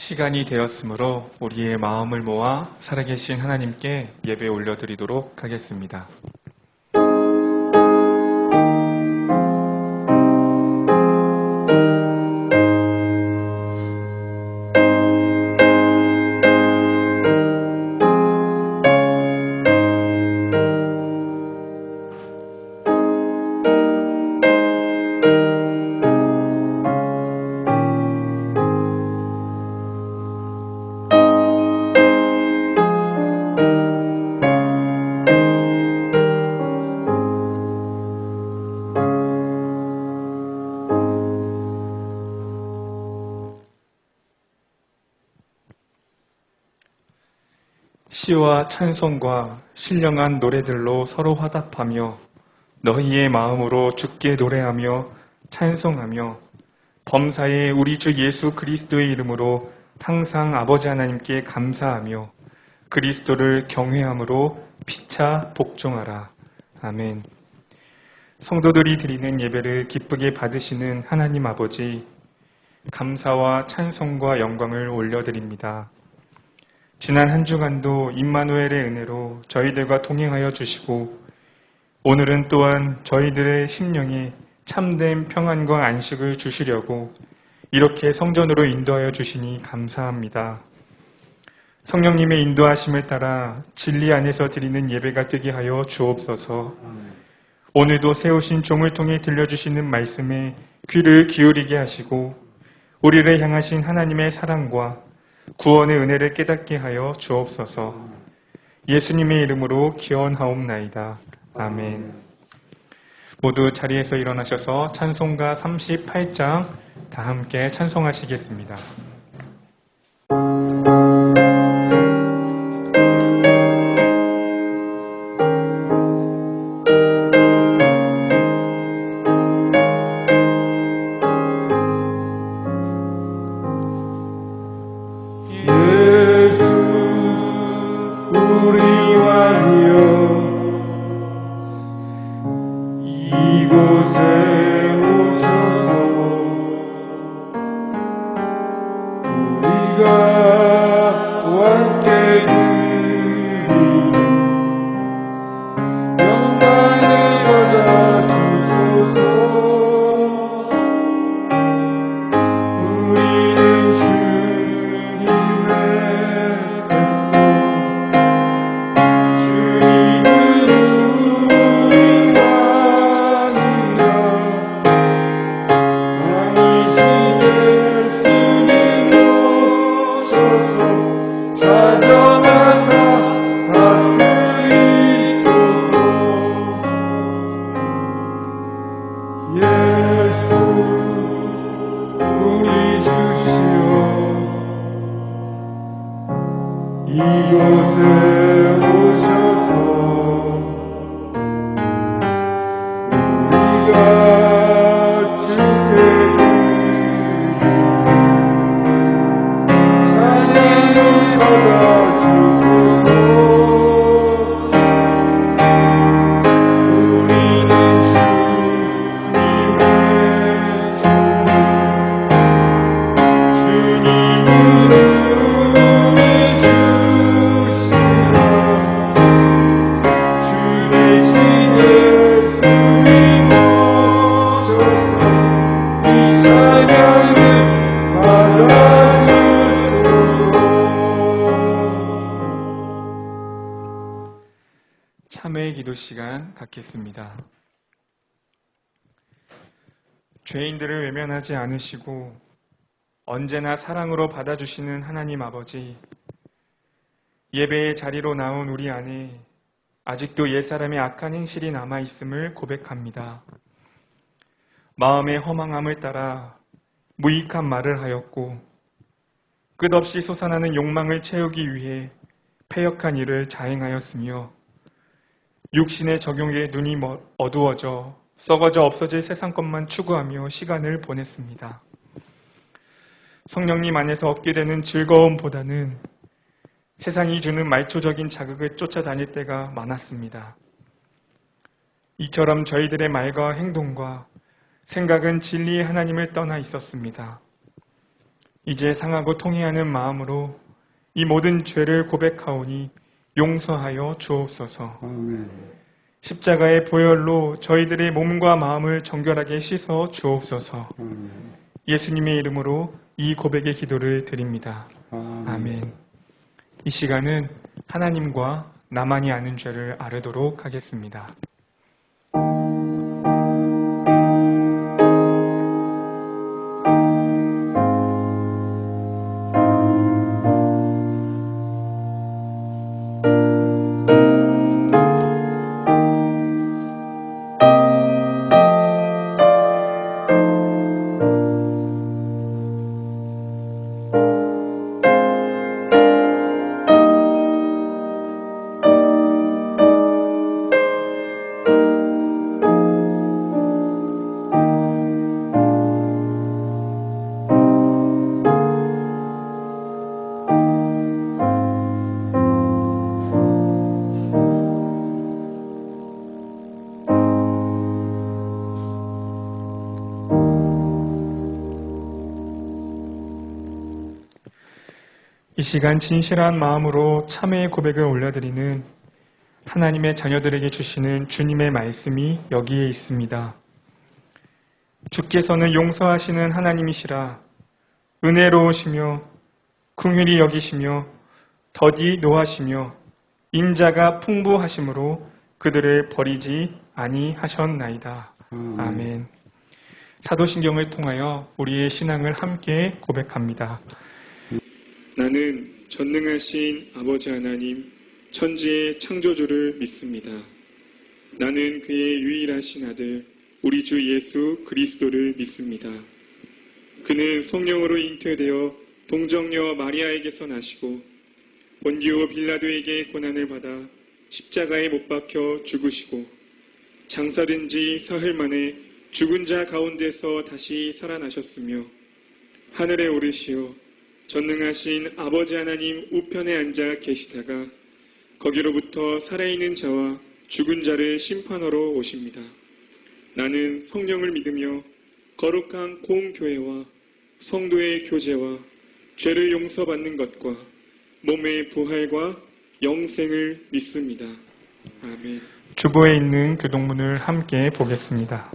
시간이 되었으므로 우리의 마음을 모아 살아계신 하나님께 예배 올려드리도록 하겠습니다. 시와 찬송과 신령한 노래들로 서로 화답하며 너희의 마음으로 주께 노래하며 찬송하며 범사에 우리 주 예수 그리스도의 이름으로 항상 아버지 하나님께 감사하며 그리스도를 경외함으로 피차 복종하라. 아멘. 성도들이 드리는 예배를 기쁘게 받으시는 하나님 아버지, 감사와 찬송과 영광을 올려드립니다. 지난 한 주간도 임마누엘의 은혜로 저희들과 동행하여 주시고 오늘은 또한 저희들의 심령에 참된 평안과 안식을 주시려고 이렇게 성전으로 인도하여 주시니 감사합니다. 성령님의 인도하심을 따라 진리 안에서 드리는 예배가 되게 하여 주옵소서. 오늘도 세우신 종을 통해 들려주시는 말씀에 귀를 기울이게 하시고 우리를 향하신 하나님의 사랑과 구원의 은혜를 깨닫게 하여 주옵소서. 예수님의 이름으로 기원하옵나이다. 아멘. 모두 자리에서 일어나셔서 찬송가 38장 다 함께 찬송하시겠습니다. 참회의 기도 시간 갖겠습니다. 죄인들을 외면하지 않으시고 언제나 사랑으로 받아주시는 하나님 아버지, 예배의 자리로 나온 우리 안에 아직도 옛사람의 악한 행실이 남아있음을 고백합니다. 마음의 허망함을 따라 무익한 말을 하였고 끝없이 솟아나는 욕망을 채우기 위해 패역한 일을 자행하였으며 육신의 적용에 눈이 어두워져 썩어져 없어질 세상 것만 추구하며 시간을 보냈습니다. 성령님 안에서 얻게 되는 즐거움보다는 세상이 주는 말초적인 자극을 쫓아다닐 때가 많았습니다. 이처럼 저희들의 말과 행동과 생각은 진리의 하나님을 떠나 있었습니다. 이제 상하고 통회하는 마음으로 이 모든 죄를 고백하오니 용서하여 주옵소서. 아멘. 십자가의 보혈로 저희들의 몸과 마음을 정결하게 씻어 주옵소서. 아멘. 예수님의 이름으로 이 고백의 기도를 드립니다. 아멘. 아멘. 이 시간은 하나님과 나만이 아는 죄를 아르도록 하겠습니다. 이 시간 진실한 마음으로 참회의 고백을 올려드리는 하나님의 자녀들에게 주시는 주님의 말씀이 여기에 있습니다. 주께서는 용서하시는 하나님이시라. 은혜로우시며 긍휼히 여기시며 더디 노하시며 인자가 풍부하심으로 그들을 버리지 아니하셨나이다. 아멘. 사도신경을 통하여 우리의 신앙을 함께 고백합니다. 나는 전능하신 아버지 하나님, 천지의 창조주를 믿습니다. 나는 그의 유일하신 아들, 우리 주 예수 그리스도를 믿습니다. 그는 성령으로 잉태되어 동정녀 마리아에게서 나시고 본디오 빌라도에게 고난을 받아 십자가에 못 박혀 죽으시고 장사된 지 사흘 만에 죽은 자 가운데서 다시 살아나셨으며 하늘에 오르시어 전능하신 아버지 하나님 우편에 앉아 계시다가 거기로부터 살아있는 자와 죽은 자를 심판하러 오십니다. 나는 성령을 믿으며 거룩한 공교회와 성도의 교제와 죄를 용서받는 것과 몸의 부활과 영생을 믿습니다. 아멘. 주보에 있는 교동문을 함께 보겠습니다.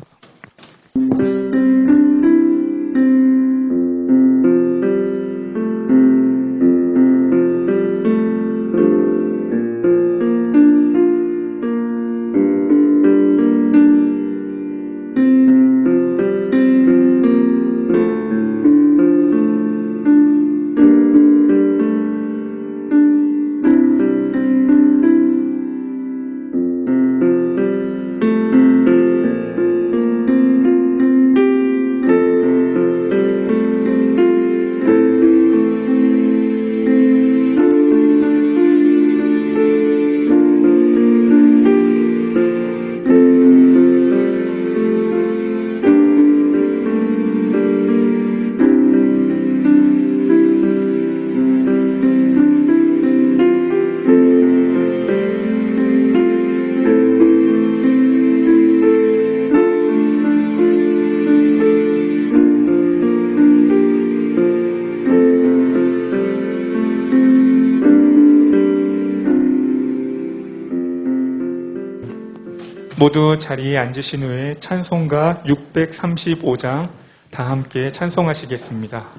모두 자리에 앉으신 후에 찬송가 635장 다 함께 찬송하시겠습니다.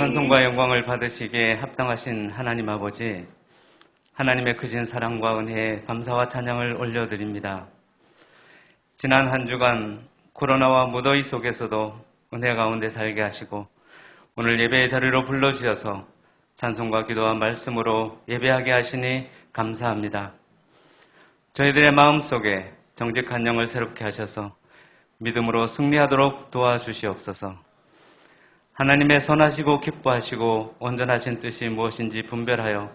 찬송과 영광을 받으시기에 합당하신 하나님 아버지, 하나님의 크신 사랑과 은혜에 감사와 찬양을 올려드립니다. 지난 한 주간 코로나와 무더위 속에서도 은혜 가운데 살게 하시고 오늘 예배의 자리로 불러주셔서 찬송과 기도와 말씀으로 예배하게 하시니 감사합니다. 저희들의 마음속에 정직한 영을 새롭게 하셔서 믿음으로 승리하도록 도와주시옵소서. 하나님의 선하시고 기뻐하시고 온전하신 뜻이 무엇인지 분별하여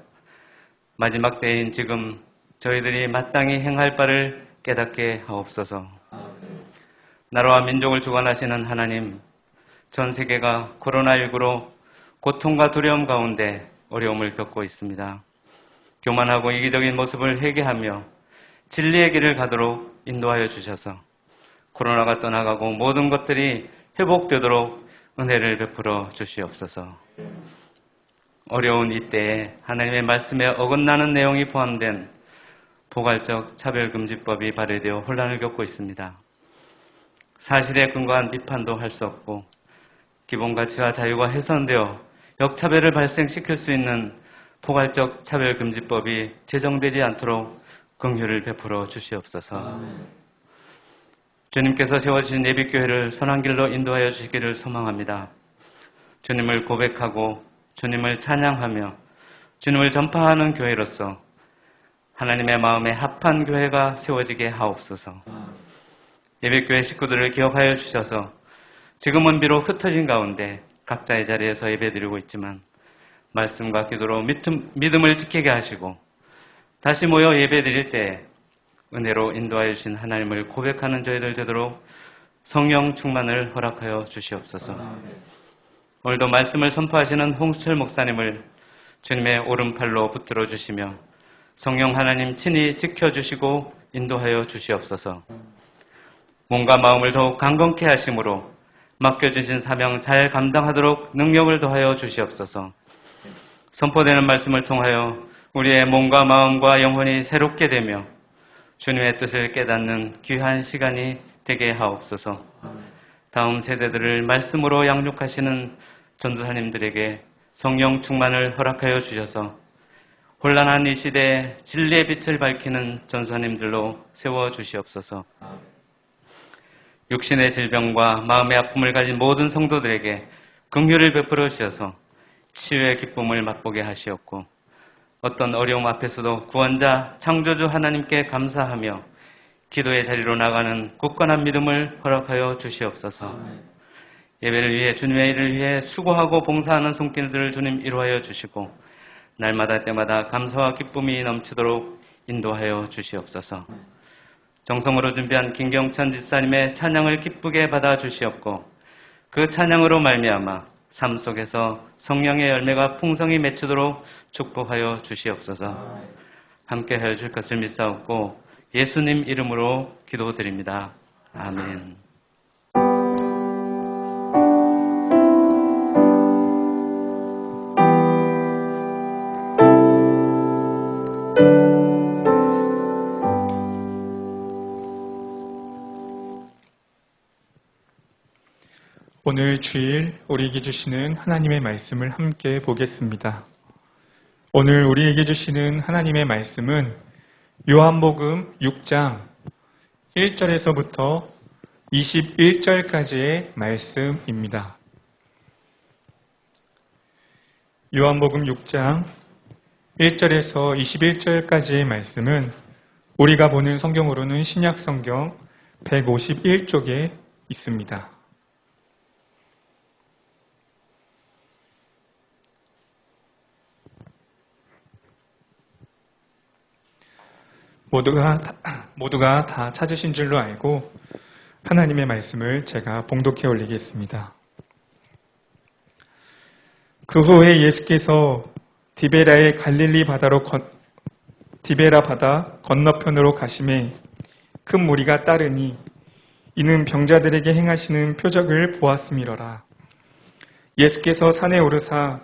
마지막 때인 지금 저희들이 마땅히 행할 바를 깨닫게 하옵소서. 나라와 민족을 주관하시는 하나님, 전 세계가 코로나19로 고통과 두려움 가운데 어려움을 겪고 있습니다. 교만하고 이기적인 모습을 회개하며 진리의 길을 가도록 인도하여 주셔서 코로나가 떠나가고 모든 것들이 회복되도록 은혜를 베풀어 주시옵소서. 어려운 이때에 하나님의 말씀에 어긋나는 내용이 포함된 포괄적 차별금지법이 발의되어 혼란을 겪고 있습니다. 사실에 근거한 비판도 할 수 없고 기본가치와 자유가 훼손되어 역차별을 발생시킬 수 있는 포괄적 차별금지법이 제정되지 않도록 긍휼을 베풀어 주시옵소서. 주님께서 세워주신 예비교회를 선한 길로 인도하여 주시기를 소망합니다. 주님을 고백하고 주님을 찬양하며 주님을 전파하는 교회로서 하나님의 마음에 합한 교회가 세워지게 하옵소서. 예배교회 식구들을 기억하여 주셔서 지금은 비록 흩어진 가운데 각자의 자리에서 예배드리고 있지만 말씀과 기도로 믿음을 지키게 하시고 다시 모여 예배드릴 때 은혜로 인도하여 주신 하나님을 고백하는 저희들 되도록 성령 충만을 허락하여 주시옵소서. 오늘도 말씀을 선포하시는 홍수철 목사님을 주님의 오른팔로 붙들어 주시며 성령 하나님 친히 지켜주시고 인도하여 주시옵소서. 몸과 마음을 더욱 강건케 하심으로 맡겨주신 사명 잘 감당하도록 능력을 더하여 주시옵소서. 선포되는 말씀을 통하여 우리의 몸과 마음과 영혼이 새롭게 되며 주님의 뜻을 깨닫는 귀한 시간이 되게 하옵소서. 다음 세대들을 말씀으로 양육하시는 전도사님들에게 성령 충만을 허락하여 주셔서 혼란한 이 시대에 진리의 빛을 밝히는 전도사님들로 세워주시옵소서. 육신의 질병과 마음의 아픔을 가진 모든 성도들에게 긍휼을 베풀어 주셔서 치유의 기쁨을 맛보게 하시옵고 어떤 어려움 앞에서도 구원자 창조주 하나님께 감사하며 기도의 자리로 나가는 굳건한 믿음을 허락하여 주시옵소서. 예배를 위해 주님의 일을 위해 수고하고 봉사하는 손길들을 주님 이루하여 주시고 날마다 때마다 감사와 기쁨이 넘치도록 인도하여 주시옵소서. 정성으로 준비한 김경천 집사님의 찬양을 기쁘게 받아 주시옵고 그 찬양으로 말미암아 삶 속에서 성령의 열매가 풍성히 맺히도록 축복하여 주시옵소서. 함께하여 줄 것을 믿사옵고 예수님 이름으로 기도드립니다. 아멘. 오늘 주일 우리에게 주시는 하나님의 말씀을 함께 보겠습니다. 오늘 우리에게 주시는 하나님의 말씀은 요한복음 6장 1절에서부터 21절까지의 말씀입니다. 요한복음 6장 1절에서 21절까지의 말씀은 우리가 보는 성경으로는 신약성경 151쪽에 있습니다. 모두가 다 찾으신 줄로 알고 하나님의 말씀을 제가 봉독해 올리겠습니다. 그 후에 예수께서 디베라의 갈릴리 디베라 바다 건너편으로 가심에 큰 무리가 따르니 이는 병자들에게 행하시는 표적을 보았음이러라. 예수께서 산에 오르사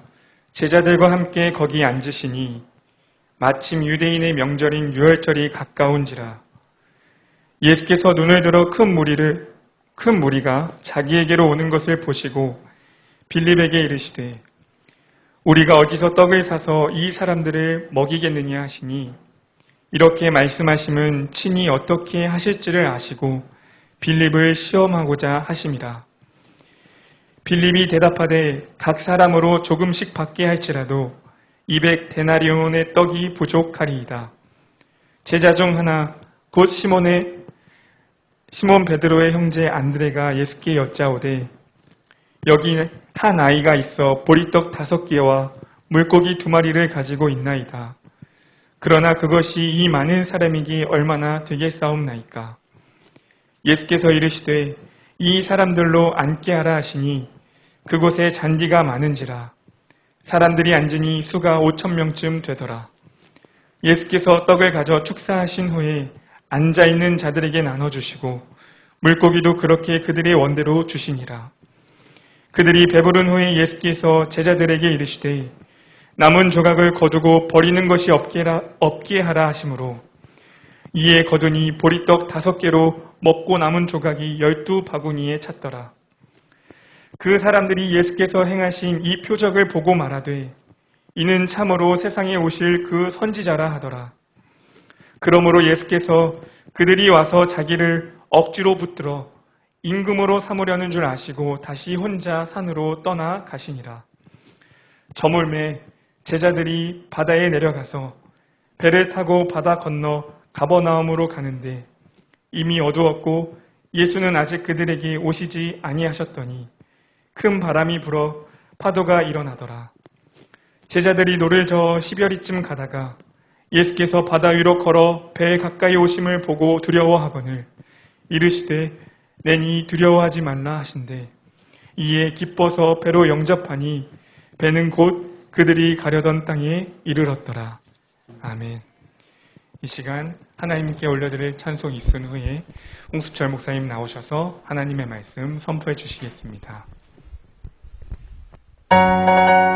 제자들과 함께 거기 앉으시니 마침 유대인의 명절인 유월절이 가까운지라. 예수께서 눈을 들어 큰 무리가 자기에게로 오는 것을 보시고 빌립에게 이르시되 우리가 어디서 떡을 사서 이 사람들을 먹이겠느냐 하시니 이렇게 말씀하심은 친히 어떻게 하실지를 아시고 빌립을 시험하고자 하심이라. 빌립이 대답하되 각 사람으로 조금씩 받게 할지라도 200데나리온의 떡이 부족하리이다. 제자 중 하나 곧 시몬 베드로의 형제 안드레가 예수께 여짜오되 여기 한 아이가 있어 보리떡 5개와 물고기 2마리를 가지고 있나이다. 그러나 그것이 이 많은 사람에게 얼마나 되겠사옵나이까. 예수께서 이르시되 이 사람들로 앉게 하라 하시니 그곳에 잔디가 많은지라. 사람들이 앉으니 수가 5,000명쯤 되더라. 예수께서 떡을 가져 축사하신 후에 앉아있는 자들에게 나눠주시고 물고기도 그렇게 그들의 원대로 주시니라. 그들이 배부른 후에 예수께서 제자들에게 이르시되 남은 조각을 거두고 버리는 것이 없게 하라 하시므로 이에 거두니 보리떡 5개로 먹고 남은 조각이 12바구니에 찼더라. 그 사람들이 예수께서 행하신 이 표적을 보고 말하되 이는 참으로 세상에 오실 그 선지자라 하더라. 그러므로 예수께서 그들이 와서 자기를 억지로 붙들어 임금으로 삼으려는 줄 아시고 다시 혼자 산으로 떠나 가시니라. 저물매 제자들이 바다에 내려가서 배를 타고 바다 건너 가버나움으로 가는데 이미 어두웠고 예수는 아직 그들에게 오시지 아니하셨더니 큰 바람이 불어 파도가 일어나더라. 제자들이 노를 저어 10여리쯤 가다가 예수께서 바다 위로 걸어 배에 가까이 오심을 보고 두려워하거늘 이르시되 내니 두려워하지 말라 하신대 이에 기뻐서 배로 영접하니 배는 곧 그들이 가려던 땅에 이르렀더라. 아멘. 이 시간 하나님께 올려드릴 찬송 있은 후에 홍수철 목사님 나오셔서 하나님의 말씀 선포해 주시겠습니다. 세상요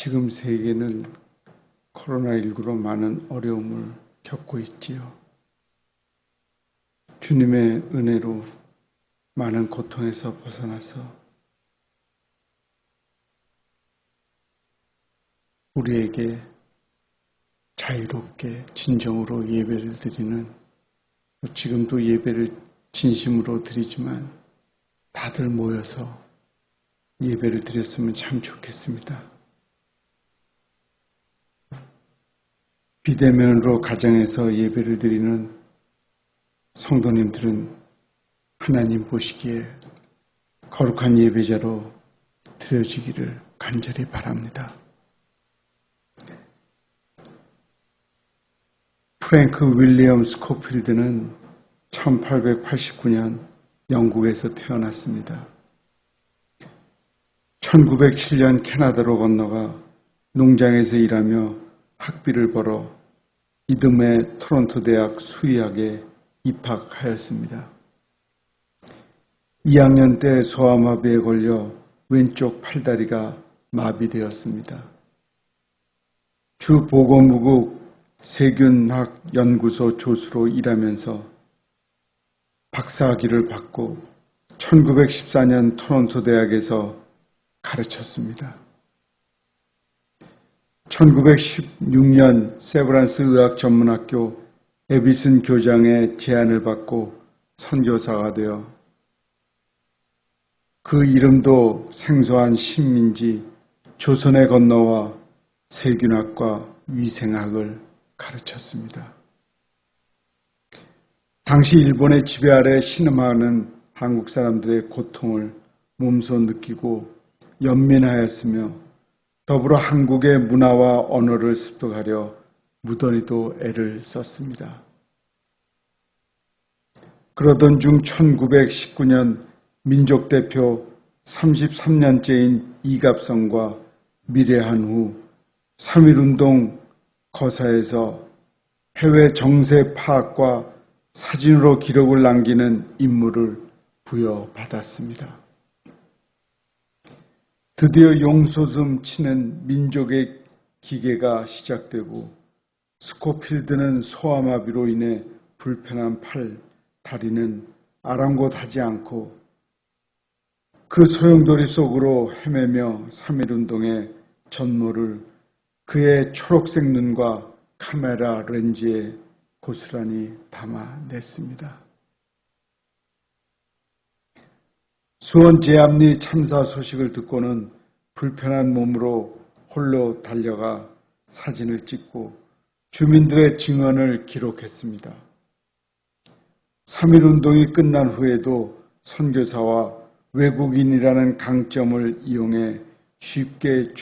지금 세계는 코로나19로 많은 어려움을 겪고 있지요. 주님의 은혜로 많은 고통에서 벗어나서 우리에게 자유롭게 진정으로 예배를 드리는, 지금도 예배를 진심으로 드리지만 다들 모여서 예배를 드렸으면 참 좋겠습니다. 비대면으로 가정에서 예배를 드리는 성도님들은 하나님 보시기에 거룩한 예배자로 드려지기를 간절히 바랍니다. 프랭크 윌리엄 스코필드는 1889년 영국에서 태어났습니다. 1907년 캐나다로 건너가 농장에서 일하며 학비를 벌어 이듬해 토론토 대학 수의학에 입학하였습니다. 2학년 때 소아마비에 걸려 왼쪽 팔다리가 마비되었습니다. 주 보건무국 세균학 연구소 조수로 일하면서 박사학위를 받고 1914년 토론토 대학에서 가르쳤습니다. 1916년 세브란스 의학전문학교 에비슨 교장의 제안을 받고 선교사가 되어 그 이름도 생소한 식민지 조선에 건너와 세균학과 위생학을 가르쳤습니다. 당시 일본의 지배 아래 신음하는 한국 사람들의 고통을 몸소 느끼고 연민하였으며 더불어 한국의 문화와 언어를 습득하려 무던히도 애를 썼습니다. 그러던 중 1919년 민족대표 33년째인 이갑성과 미래한 후 3.1운동 거사에서 해외 정세 파악과 사진으로 기록을 남기는 임무를 부여받았습니다. 드디어 용솟음 치는 민족의 기계가 시작되고 스코필드는 소아마비로 인해 불편한 팔, 다리는 아랑곳하지 않고 그 소용돌이 속으로 헤매며 3.1운동의 전모를 그의 초록색 눈과 카메라 렌즈에 고스란히 담아냈습니다. 수원 제암리 참사 소식을 듣고는 불편한 몸으로 홀로 달려가 사진을 찍고 주민들의 증언을 기록했습니다. 3.1운동이 끝난 후에도 선교사와 외국인이라는 강점을 이용해 쉽게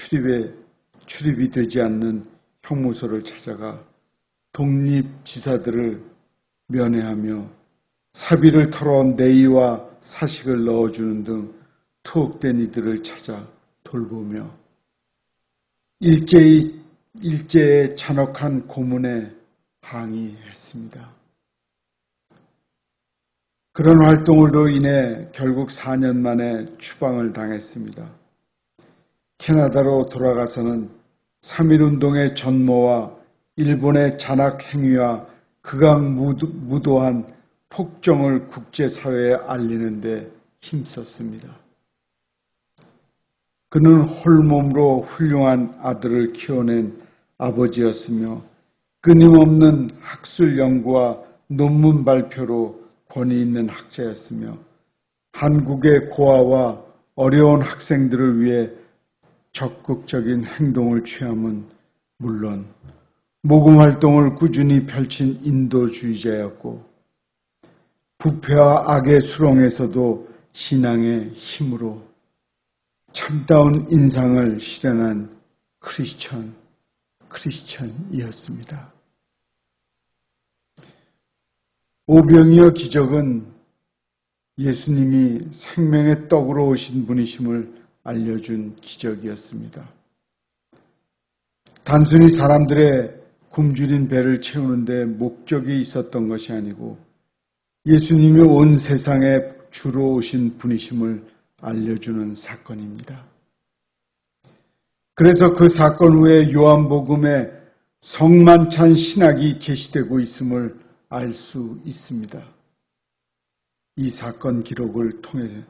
출입이 되지 않는 형무소를 찾아가 독립지사들을 면회하며 사비를 털어 내의와 사식을 넣어주는 등 투옥된 이들을 찾아 돌보며 일제의 잔혹한 고문에 항의했습니다. 그런 활동으로 인해 결국 4년 만에 추방을 당했습니다. 캐나다로 돌아가서는 3.1운동의 전모와 일본의 잔악 행위와 극악무도한 폭정을 국제사회에 알리는 데 힘썼습니다. 그는 홀몸으로 훌륭한 아들을 키워낸 아버지였으며 끊임없는 학술 연구와 논문 발표로 권위 있는 학자였으며 한국의 고아와 어려운 학생들을 위해 적극적인 행동을 취함은 물론 모금 활동을 꾸준히 펼친 인도주의자였고 부패와 악의 수렁에서도 신앙의 힘으로 참다운 인상을 실현한 크리스천이었습니다. 오병이어 기적은 예수님이 생명의 떡으로 오신 분이심을 알려준 기적이었습니다. 단순히 사람들의 굶주린 배를 채우는 데 목적이 있었던 것이 아니고 예수님이 온 세상에 주로 오신 분이심을 알려주는 사건입니다. 그래서 그 사건 후에 요한복음에 성만찬 신학이 제시되고 있음을 알 수 있습니다. 이 사건 기록을 통해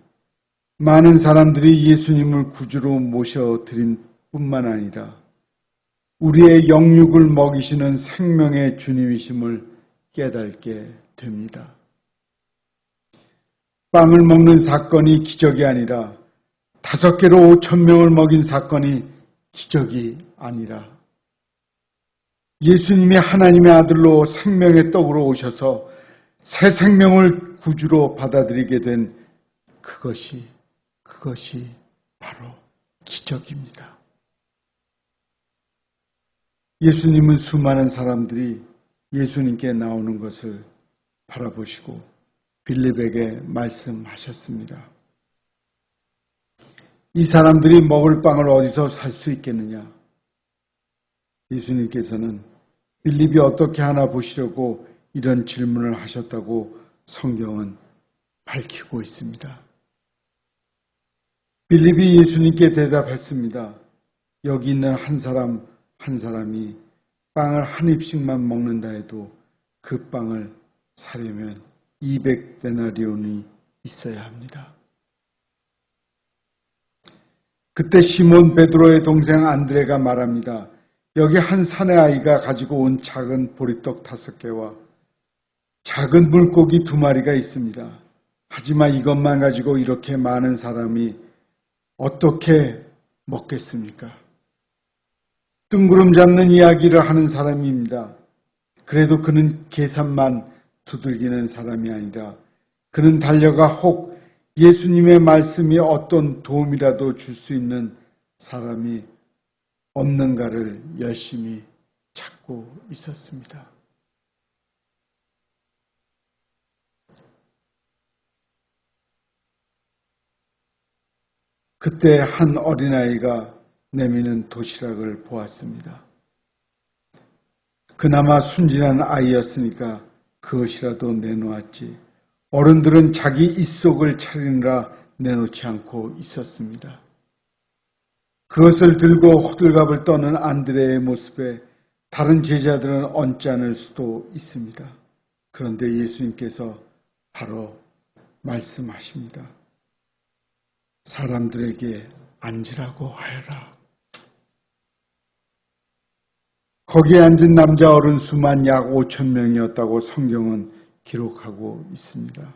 많은 사람들이 예수님을 구주로 모셔드린 뿐만 아니라 우리의 영육을 먹이시는 생명의 주님이심을 깨닫게 됩니다. 빵을 먹는 사건이 기적이 아니라 5개로 5,000명을 먹인 사건이 기적이 아니라 예수님이 하나님의 아들로 생명의 떡으로 오셔서 새 생명을 구주로 받아들이게 된 그것이 바로 기적입니다. 예수님은 수많은 사람들이 예수님께 나오는 것을 바라보시고 빌립에게 말씀하셨습니다. 이 사람들이 먹을 빵을 어디서 살 수 있겠느냐? 예수님께서는 빌립이 어떻게 하나 보시려고 이런 질문을 하셨다고 성경은 밝히고 있습니다. 빌립이 예수님께 대답했습니다. 여기 있는 한 사람이 빵을 한 입씩만 먹는다 해도 그 빵을 사려면 200데나리온이 있어야 합니다. 그때 시몬 베드로의 동생 안드레가 말합니다. 여기 한 사내 아이가 가지고 온 작은 보리떡 5개와 작은 물고기 2마리가 있습니다. 하지만 이것만 가지고 이렇게 많은 사람이 어떻게 먹겠습니까? 뜬구름 잡는 이야기를 하는 사람입니다. 그래도 그는 계산만 두들기는 사람이 아니라 그는 달려가 혹 예수님의 말씀이 어떤 도움이라도 줄 수 있는 사람이 없는가를 열심히 찾고 있었습니다. 그때 한 어린아이가 내미는 도시락을 보았습니다. 그나마 순진한 아이였으니까 그것이라도 내놓았지. 어른들은 자기 입속을 차리느라 내놓지 않고 있었습니다. 그것을 들고 호들갑을 떠는 안드레의 모습에 다른 제자들은 얹지 않을 수도 있습니다. 그런데 예수님께서 바로 말씀하십니다. 사람들에게 앉으라고 하여라. 거기에 앉은 남자 어른 수만 약 5,000명이었다고 성경은 기록하고 있습니다.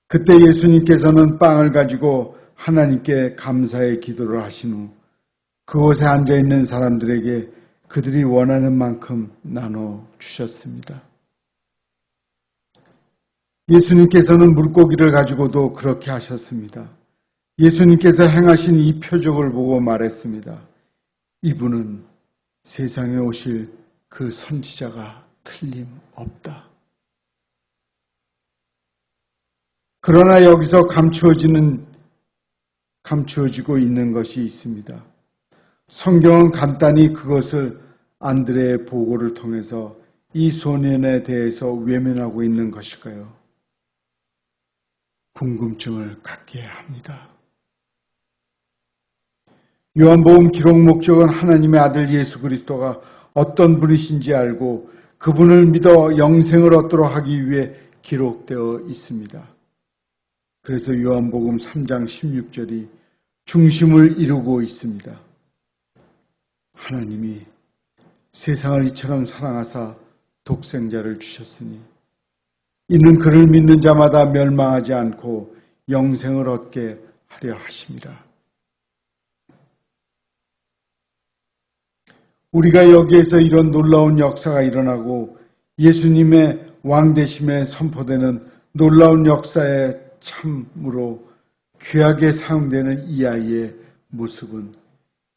그때 예수님께서는 빵을 가지고 하나님께 감사의 기도를 하신 후 그곳에 앉아있는 사람들에게 그들이 원하는 만큼 나눠 주셨습니다. 예수님께서는 물고기를 가지고도 그렇게 하셨습니다. 예수님께서 행하신 이 표적을 보고 말했습니다. 이분은 세상에 오실 그 선지자가 틀림없다. 그러나 여기서 감추어지고 있는 것이 있습니다. 성경은 간단히 그것을 안드레의 보고를 통해서 이 소년에 대해서 외면하고 있는 것일까요? 궁금증을 갖게 합니다. 요한복음 기록 목적은 하나님의 아들 예수 그리스도가 어떤 분이신지 알고 그분을 믿어 영생을 얻도록 하기 위해 기록되어 있습니다. 그래서 요한복음 3장 16절이 중심을 이루고 있습니다. 하나님이 세상을 이처럼 사랑하사 독생자를 주셨으니 이는 그를 믿는 자마다 멸망하지 않고 영생을 얻게 하려 하심이라. 우리가 여기에서 이런 놀라운 역사가 일어나고 예수님의 왕되심에 선포되는 놀라운 역사에 참으로 귀하게 사용되는 이 아이의 모습은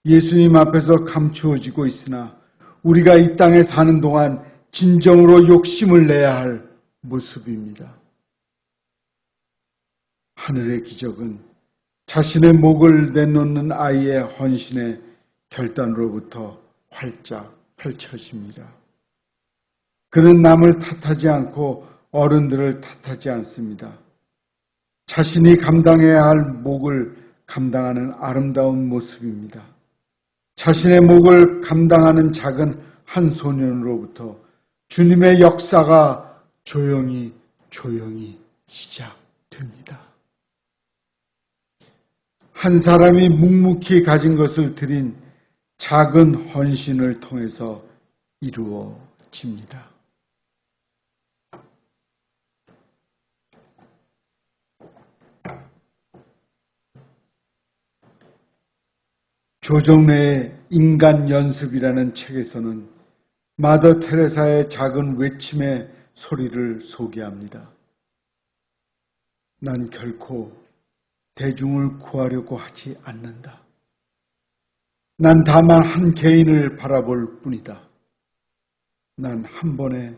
예수님 앞에서 감추어지고 있으나 우리가 이 땅에 사는 동안 진정으로 욕심을 내야 할 모습입니다. 하늘의 기적은 자신의 목을 내놓는 아이의 헌신의 결단으로부터 활짝 펼쳐집니다. 그는 남을 탓하지 않고 어른들을 탓하지 않습니다. 자신이 감당해야 할 몫을 감당하는 아름다운 모습입니다. 자신의 몫을 감당하는 작은 한 소년으로부터 주님의 역사가 조용히 시작됩니다. 한 사람이 묵묵히 가진 것을 드린 작은 헌신을 통해서 이루어집니다. 조정래의 인간 연습이라는 책에서는 마더 테레사의 작은 외침의 소리를 소개합니다. 난 결코 대중을 구하려고 하지 않는다. 난 다만 한 개인을 바라볼 뿐이다. 난 한 번에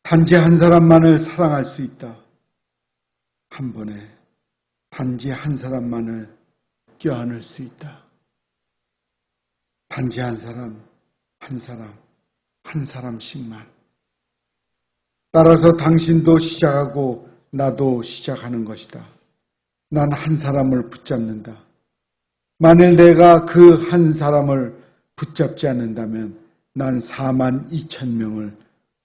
단지 한 사람만을 사랑할 수 있다. 한 번에 단지 한 사람만을 껴안을 수 있다. 단지 한 사람씩만. 따라서 당신도 시작하고 나도 시작하는 것이다. 난 한 사람을 붙잡는다. 만일 내가 그 한 사람을 붙잡지 않는다면 난 42,000명을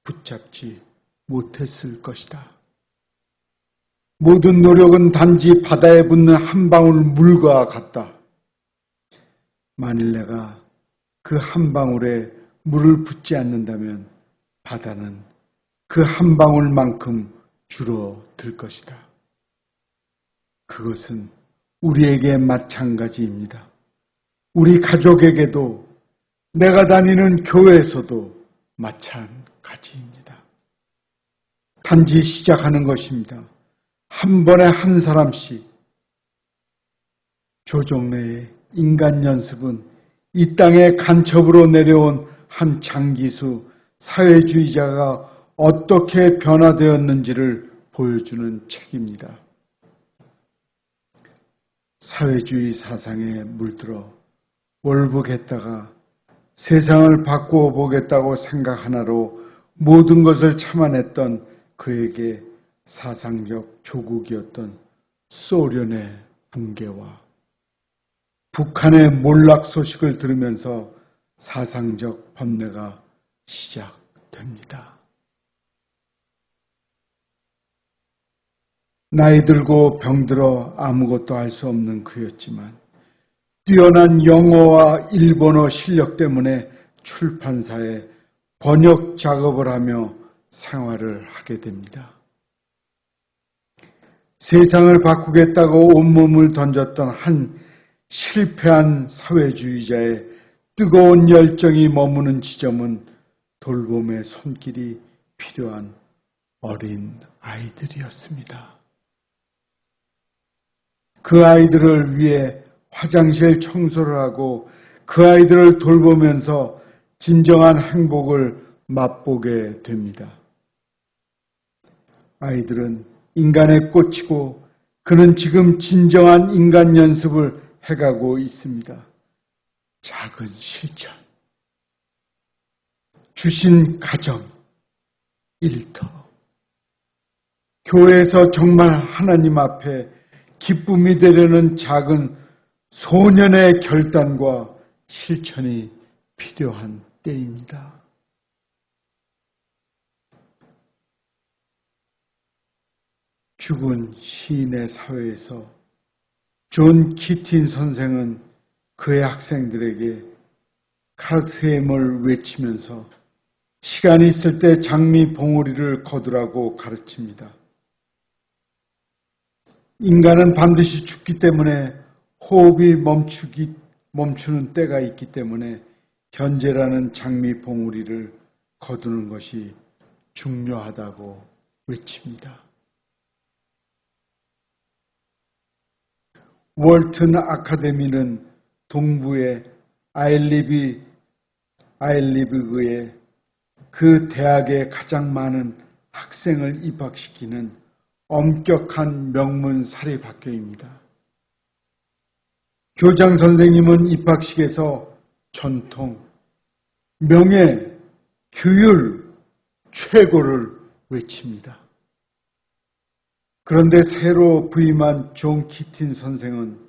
붙잡지 못했을 것이다. 모든 노력은 단지 바다에 붙는 한 방울 물과 같다. 만일 내가 그 한 방울에 물을 붓지 않는다면 바다는 그 한 방울만큼 줄어들 것이다. 그것은 우리에게 마찬가지입니다. 우리 가족에게도 내가 다니는 교회에서도 마찬가지입니다. 단지 시작하는 것입니다. 한 번에 한 사람씩. 조정래의 인간 연습은 이 땅에 간첩으로 내려온 한 장기수 사회주의자가 어떻게 변화되었는지를 보여주는 책입니다. 사회주의 사상에 물들어 월북했다가 세상을 바꾸어 보겠다고 생각 하나로 모든 것을 참아냈던 그에게 사상적 조국이었던 소련의 붕괴와 북한의 몰락 소식을 들으면서 사상적 번뇌가 시작됩니다. 나이 들고 병들어 아무것도 할 수 없는 그였지만 뛰어난 영어와 일본어 실력 때문에 출판사에 번역 작업을 하며 생활을 하게 됩니다. 세상을 바꾸겠다고 온몸을 던졌던 한 실패한 사회주의자의 뜨거운 열정이 머무는 지점은 돌봄의 손길이 필요한 어린 아이들이었습니다. 그 아이들을 위해 화장실 청소를 하고 그 아이들을 돌보면서 진정한 행복을 맛보게 됩니다. 아이들은 인간에 꽂히고 그는 지금 진정한 인간 연습을 해가고 있습니다. 작은 실천, 주신 가정, 일터, 교회에서 정말 하나님 앞에 기쁨이 되려는 작은 소년의 결단과 실천이 필요한 때입니다. 죽은 시인의 사회에서 존 키틴 선생은 그의 학생들에게 카르트햄을 외치면서 시간이 있을 때 장미 봉우리를 거두라고 가르칩니다. 인간은 반드시 죽기 때문에 호흡이 멈추는 때가 있기 때문에 현재라는 장미 봉우리를 거두는 것이 중요하다고 외칩니다. 월튼 아카데미는 동부의 아일리브그의 그 대학에 가장 많은 학생을 입학시키는 엄격한 명문 사립학교입니다. 교장 선생님은 입학식에서 전통, 명예, 규율, 최고를 외칩니다. 그런데 새로 부임한 존 키틴 선생은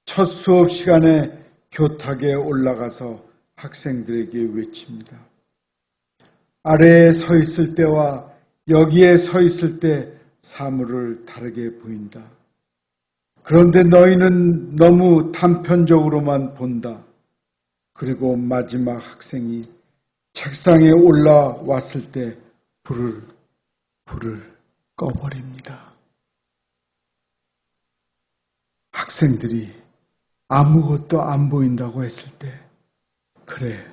첫 수업 시간에 교탁에 올라가서 학생들에게 외칩니다. 아래에 서 있을 때와 여기에 서 있을 때 사물을 다르게 보인다. 그런데 너희는 너무 단편적으로만 본다. 그리고 마지막 학생이 책상에 올라왔을 때 불을 꺼버립니다. 학생들이 아무것도 안 보인다고 했을 때, 그래,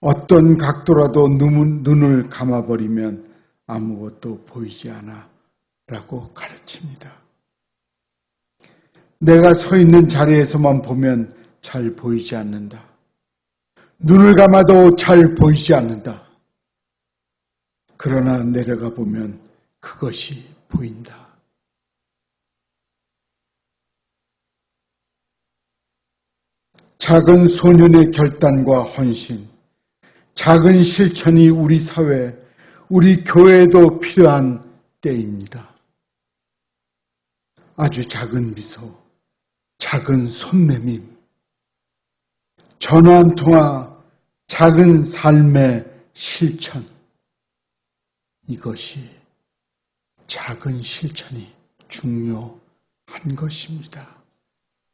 어떤 각도라도 눈을 감아버리면 아무것도 보이지 않아 라고 가르칩니다. 내가 서 있는 자리에서만 보면 잘 보이지 않는다. 눈을 감아도 잘 보이지 않는다. 그러나 내려가 보면 그것이 보인다. 작은 소년의 결단과 헌신, 작은 실천이 우리 사회, 우리 교회에도 필요한 때입니다. 아주 작은 미소, 작은 손내밈, 전화 한 통화, 작은 삶의 실천, 이것이 작은 실천이 중요한 것입니다.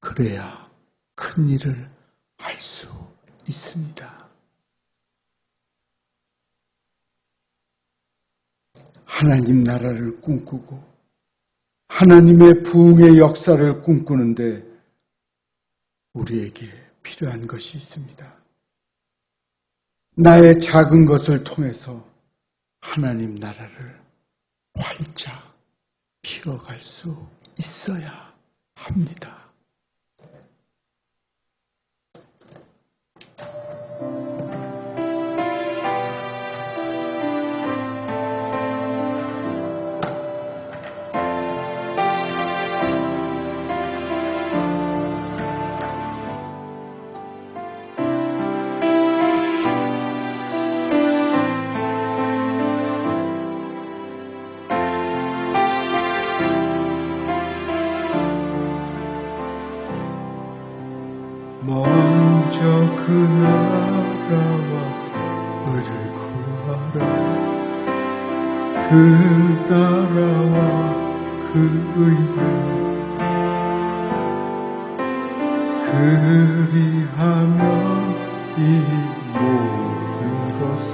그래야 큰 일을 할 수 있습니다. 하나님 나라를 꿈꾸고 하나님의 부흥의 역사를 꿈꾸는데 우리에게 필요한 것이 있습니다. 나의 작은 것을 통해서 하나님 나라를 활짝 피워갈 수 있어야 합니다. 먼저 그 나라와 의를 구하라. 그 나라와 그 의를 그리하면 이 모든 것을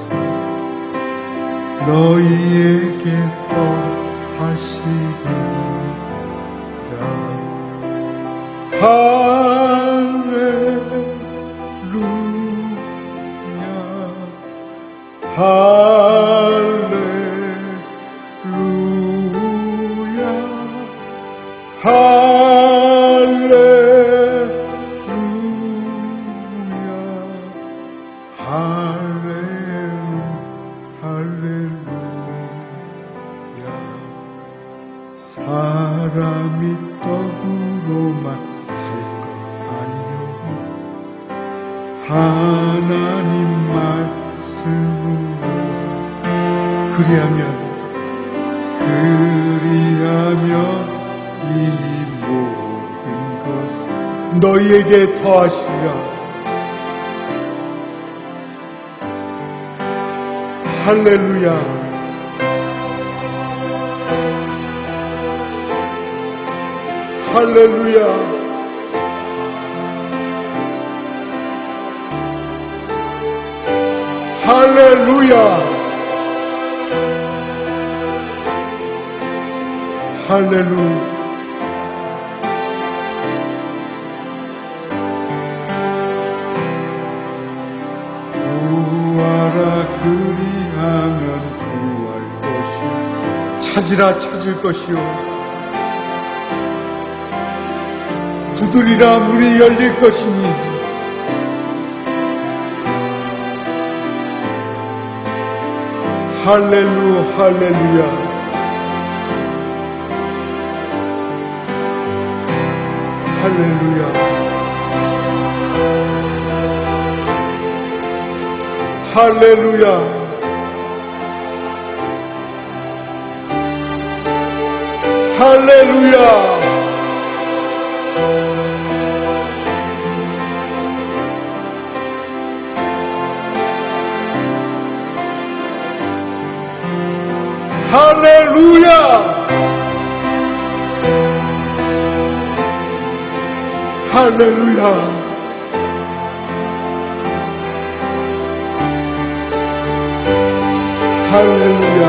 너희에게 더하시리라. 할렐루야, 할렐루야, 할렐루야. 사람이 떡으로만 살 것 아니요, 하나님 말씀으로. 그리하면 이 모든 것을 너희에게 더하시리라. 할렐루야, 할렐루야, 할렐루야, 할렐루야. 구하라 그리하면 구할 것이요, 찾으라 찾을 것이요, 두드리라 문이 열릴 것이니 할렐루야. 할렐루야, 할렐루야, 할렐루야, 할렐루야! 할렐루야! 할렐루야!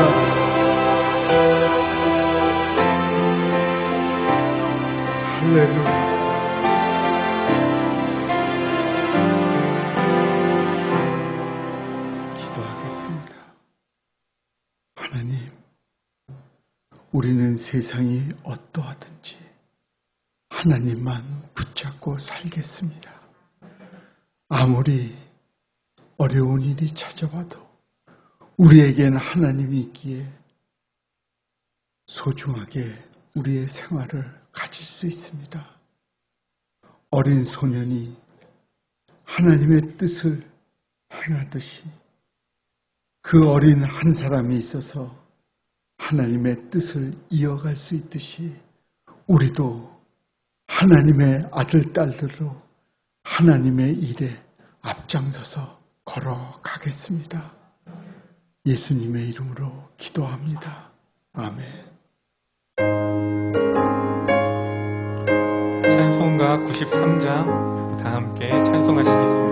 할렐루야! 기도하겠습니다. 하나님, 우리는 세상이 어떠하든지 하나님만 붙잡고 살겠습니다. 아무리 어려운 일이 찾아와도 우리에겐 하나님이 있기에 소중하게 우리의 생활을 가질 수 있습니다. 어린 소년이 하나님의 뜻을 행하듯이 그 어린 한 사람이 있어서 하나님의 뜻을 이어갈 수 있듯이 우리도 하나님의 아들, 딸들로 하나님의 일에 앞장서서 걸어가겠습니다. 예수님의 이름으로 기도합니다. 아멘. 찬송가 93장 다 함께 찬송하시겠습니다.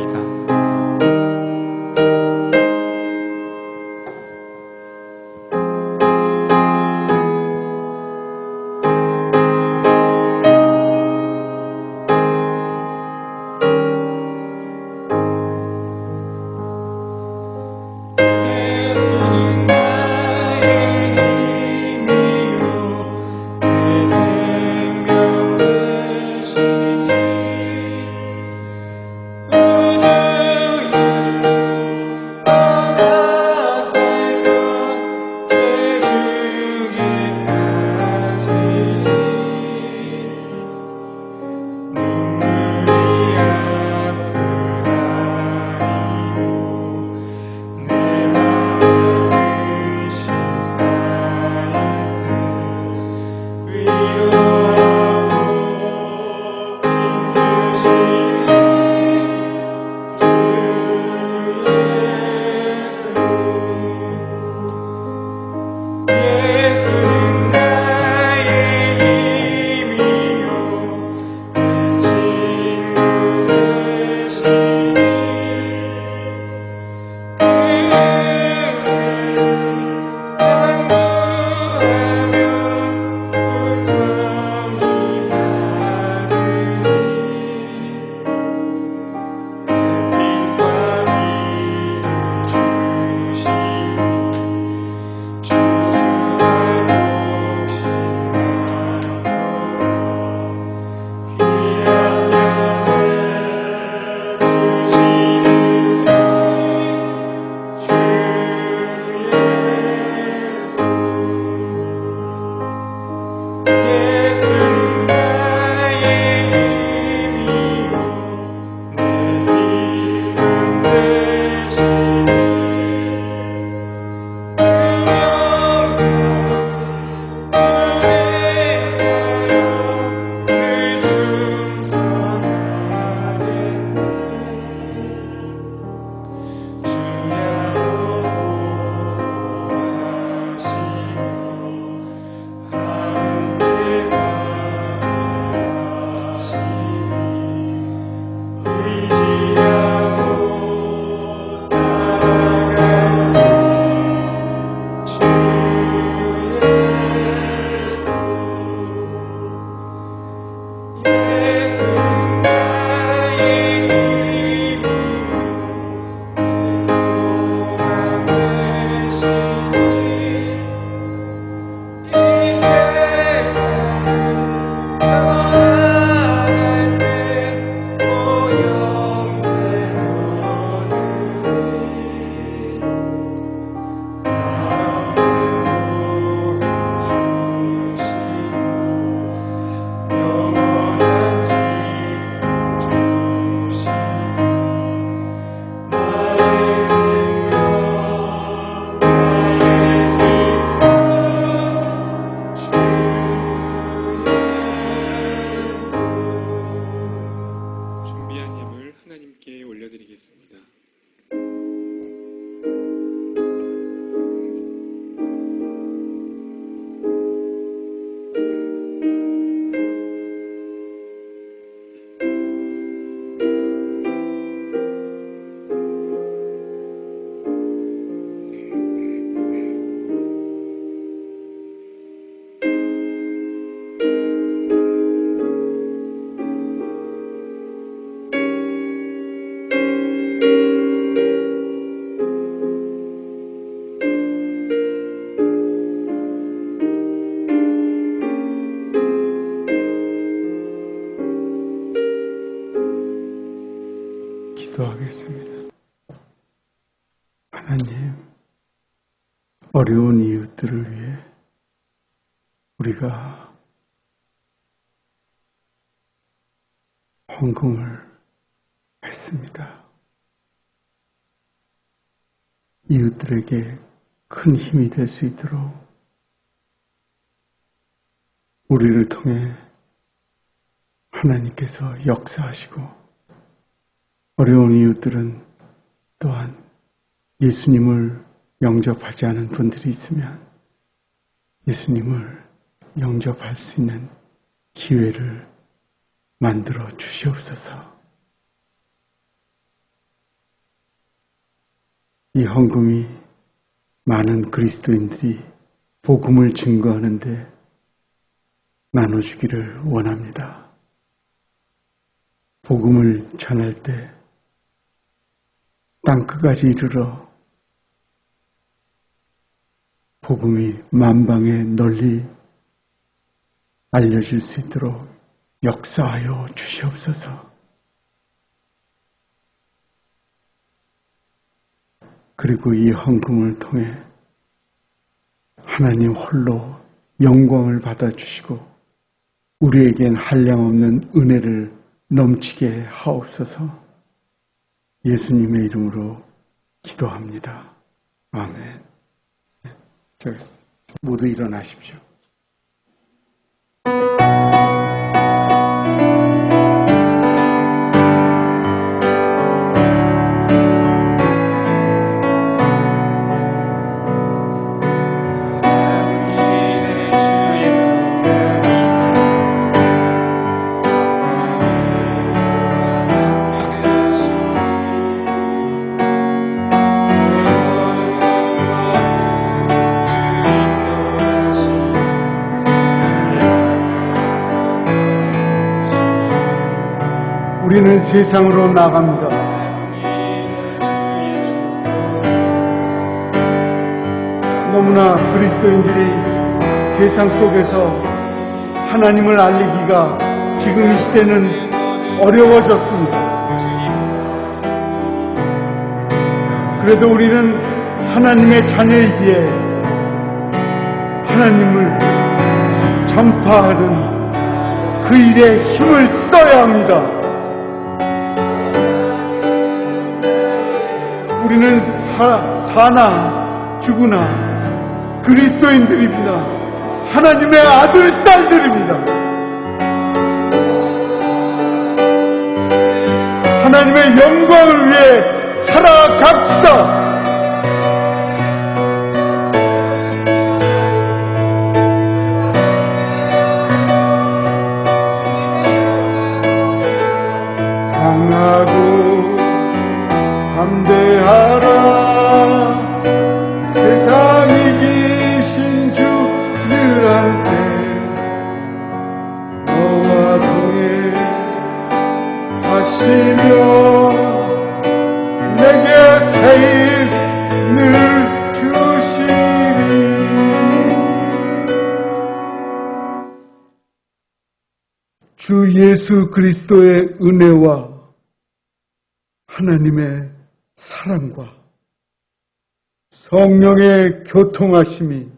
기도하겠습니다. 하나님, 어려운 이웃들을 위해 우리가 헌금을 했습니다. 이웃들에게 큰 힘이 될 수 있도록 우리를 통해 하나님께서 역사하시고, 어려운 이웃들은 또한 예수님을 영접하지 않은 분들이 있으면 예수님을 영접할 수 있는 기회를 만들어 주시옵소서. 이 헌금이 많은 그리스도인들이 복음을 증거하는데 나눠주기를 원합니다. 복음을 전할 때 땅끝까지 이르러 복음이 만방에 널리 알려질 수 있도록 역사하여 주시옵소서. 그리고 이 헌금을 통해 하나님 홀로 영광을 받아주시고 우리에겐 한량없는 은혜를 넘치게 하옵소서. 예수님의 이름으로 기도합니다. 아멘. 모두 일어나십시오. 우리는 세상으로 나갑니다. 너무나 그리스도인들이 세상 속에서 하나님을 알리기가 지금 이 시대는 어려워졌습니다. 그래도 우리는 하나님의 자녀이기에 하나님을 전파하는 그 일에 힘을 써야 합니다. 우리는 사나 죽으나 그리스도인들입니다. 하나님의 아들, 딸들입니다. 하나님의 영광을 위해 살아갑시다. 강하고 담대하라. 세상 이기신 주 늘 함께 너와 동해 하시며 내게 새 힘을 주시리. 주 예수 그리스도의 은혜와 하나님의 사랑과 성령의 교통하심이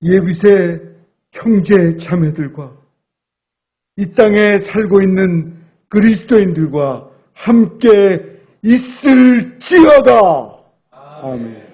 예비새 형제 자매들과 이 땅에 살고 있는 그리스도인들과 함께 있을지어다. 아멘.